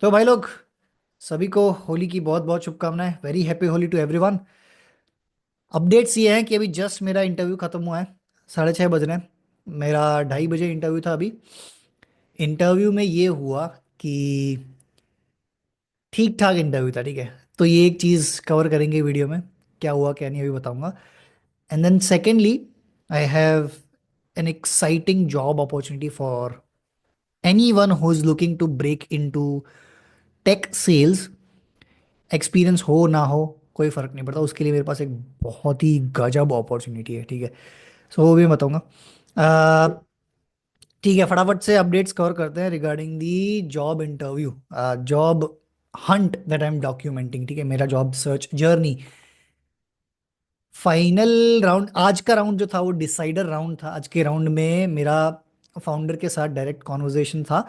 तो भाई लोग, सभी को होली की बहुत बहुत शुभकामनाएं। Very happy Holi to everyone. Updates ये हैं कि अभी जस्ट मेरा इंटरव्यू खत्म हुआ है। 6:30 बज रहे हैं। मेरा 2:30 बजे इंटरव्यू था अभी। इंटरव्यू में ये हुआ कि ठीक ठाक इंटरव्यू था, ठीक है। तो ये एक चीज़ कवर करेंगे वीडियो में, क्या हुआ क्या नहीं अभी बताऊंगा। And then secondly, I have an exciting job opportunity for anyone who is looking to break into tech sales. Experience हो ना हो कोई फ़र्क नहीं पड़ता, उसके लिए मेरे पास एक बहुत ही गजब अपॉर्चुनिटी है, ठीक है। सो वो भी मैं बताऊंगा। अह, ठीक है, फटाफट से अपडेट्स कवर करते हैं regarding the job interview, job Hunt that I am documenting, ठीक है। मेरा job search journey, final round, आज का राउंड जो था वो डिसाइडर राउंड था। आज के राउंड में मेरा फाउंडर के साथ डायरेक्ट कॉन्वर्जेशन था।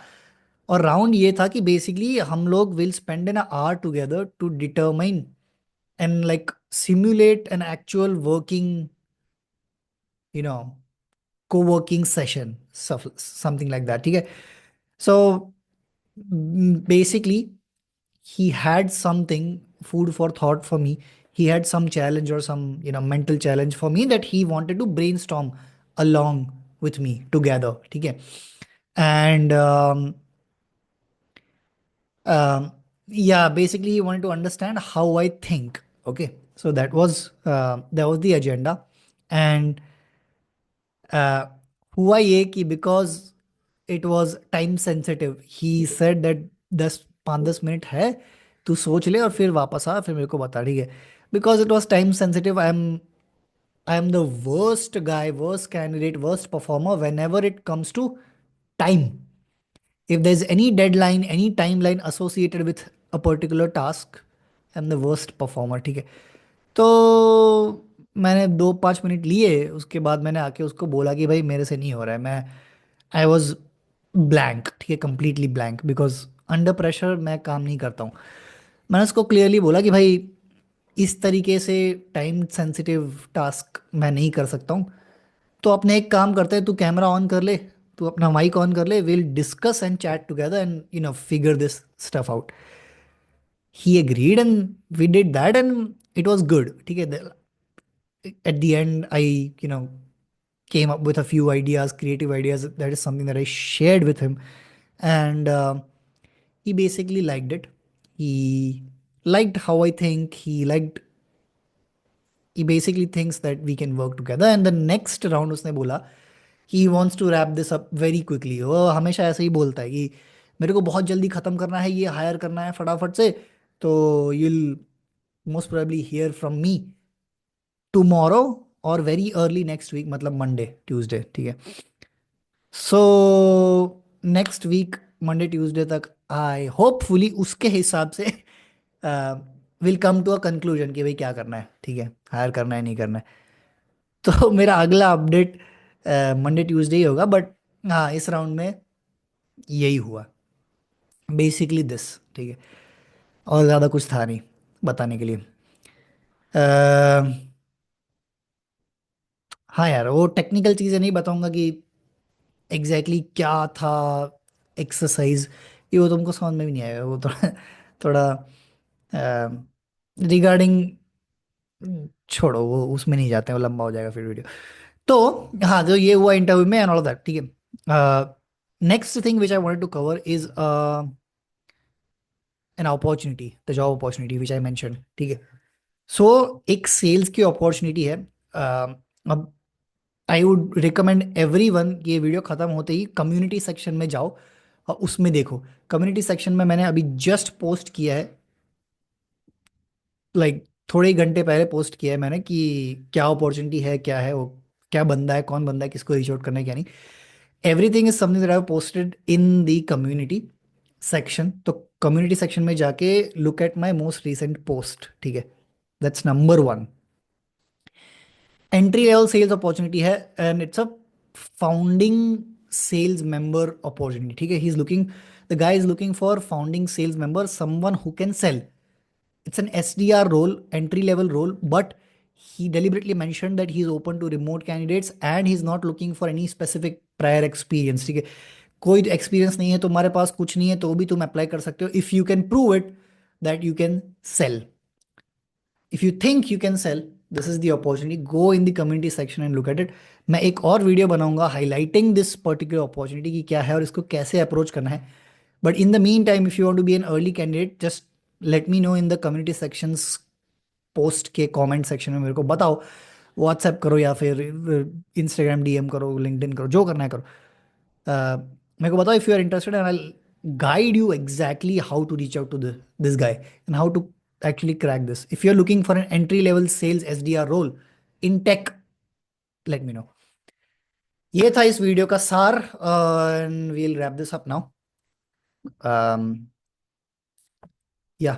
और राउंड ये था कि बेसिकली हम लोग will spend an hour together to determine and like simulate an actual working, you know, co-working session, something like that, ठीक है। So basically he had something food for thought for me. He had some challenge or some, mental challenge for me that he wanted to brainstorm along with me together, ठीक है। And um, yeah, basically he wanted to understand how I think. Okay, so that was the agenda. And uh, हुआ ये कि because it was time sensitive, he said that 5-10 minute है, तू सोच ले और फिर वापस आ, फिर मेरे को बता, ठीक है। Because it was time sensitive, I am the worst guy, worst candidate, worst performer whenever it comes to time. If there's any deadline, any timeline associated with a particular task, I'm the worst performer, ठीक है। तो मैंने 2-5 minute लिए, उसके बाद मैंने आके उसको बोला कि भाई मेरे से नहीं हो रहा है। मैं आई वॉज ब्लैंक, ठीक है, completely blank, because under pressure मैं काम नहीं करता हूँ। मैंने उसको क्लियरली बोला कि भाई इस तरीके से टाइम सेंसिटिव टास्क मैं नहीं कर सकता हूँ। तो अपने एक काम करते हैं, तू कैमरा ऑन कर ले, तू अपना माइक ऑन कर ले, will discuss and chat together and figure this stuff out. He agreed and we did that and it was good, ठीक है। At the end, I came up with a few ideas, creative ideas. That is something that I shared with him. And he basically liked it. He liked how I think. He basically thinks that we can work together. And the next round उसने बोला he wants to wrap this up very quickly. वो हमेशा ऐसे ही बोलता है कि मेरे को बहुत जल्दी ख़त्म करना है, ये हायर करना है फटाफट से। तो you'll most probably hear from me tomorrow और वेरी अर्ली नेक्स्ट वीक, मतलब मंडे ट्यूसडे, ठीक है। So next week Monday Tuesday तक आई होपफुली उसके हिसाब से will come to a conclusion कि भाई क्या करना है, ठीक है, हायर करना है नहीं करना है। तो मेरा अगला अपडेट मंडे ट्यूसडे ही होगा, बट हाँ, इस राउंड में यही हुआ, बेसिकली दिस, ठीक है। और ज़्यादा कुछ था नहीं बताने के लिए। हाँ यार, वो टेक्निकल चीज़ें नहीं बताऊंगा कि एग्जैक्टली exactly क्या था एक्सरसाइज, ये वो तुमको समझ में भी नहीं आएगा। वो थोड़ा थोड़ा रिगार्डिंग, छोड़ो, वो उसमें नहीं जाते हैं, वो लंबा हो जाएगा फिर वीडियो। तो हाँ, जो ये हुआ इंटरव्यू में एंड ऑल दैट, ठीक है। Next thing which I wanted to cover is an opportunity, the job opportunity which I mention, ठीक है। सो एक सेल्स की अपॉर्चुनिटी है। अब I would recommend everyone, ये वीडियो ख़त्म होते ही कम्युनिटी सेक्शन में जाओ और उसमें देखो। कम्युनिटी सेक्शन में मैंने अभी जस्ट पोस्ट किया है, थोड़े ही घंटे पहले पोस्ट किया है मैंने कि क्या अपॉर्चुनिटी है, क्या है वो, क्या बंदा है, कौन बंदा है, किसको रीच आउट करना है, क्या नहीं। Everything is something that I have posted in the community section. तो कम्युनिटी सेक्शन में जाके look at my most recent post, ठीक है। That's number 1। Entry level sales opportunity है and it's a founding sales member opportunity, ठीक है। He is looking, the guy is looking for founding sales member, someone who can sell. It's an SDR role, entry level role, but he deliberately mentioned that he is open to remote candidates and he's not looking for any specific prior experience, ठीक है। कोई experience नहीं है, तुम्हारे पास कुछ नहीं है, तो भी तुम अप्लाई कर सकते हो if you can prove it that you can sell. If you think you can sell, this is the opportunity. Go in the community section and look at it. मैं एक और वीडियो बनाऊंगा हाईलाइटिंग दिस पर्टिकुलर अपॉर्चुनिटी की क्या है और इसको कैसे अप्रोच करना है. But in the meantime, if you want to be an early candidate, just let me know in the community sections. Post के कमेंट सेक्शन में मेरे को बताओ. व्हाट्सएप करो या फिर इंस्टाग्राम डीएम करो, लिंक्डइन करो, जो करना है करो. मेरे को बताओ if you are interested and I guide you exactly how to reach out to this guy and how to actually crack this. If you're looking for an entry level sales SDR role in tech, let me know. ये था इस video का सार, and we'll wrap this up now. um, yeah,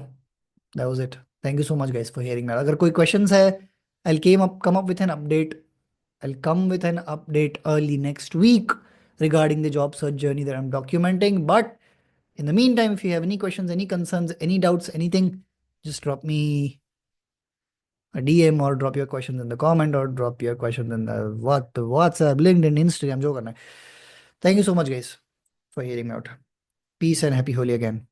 that was it. Thank you so much guys for hearing that. अगर कोई questions है, I'll come up with an update. I'll come with an update early next week regarding the job search journey that I'm documenting. But in the meantime, if you have any questions, any concerns, any doubts, anything, just drop me a DM or drop your questions in the comment or drop your questions in the WhatsApp, LinkedIn, Instagram, जो करना है. Thank you so much, guys, for hearing me out. Peace and happy Holi again.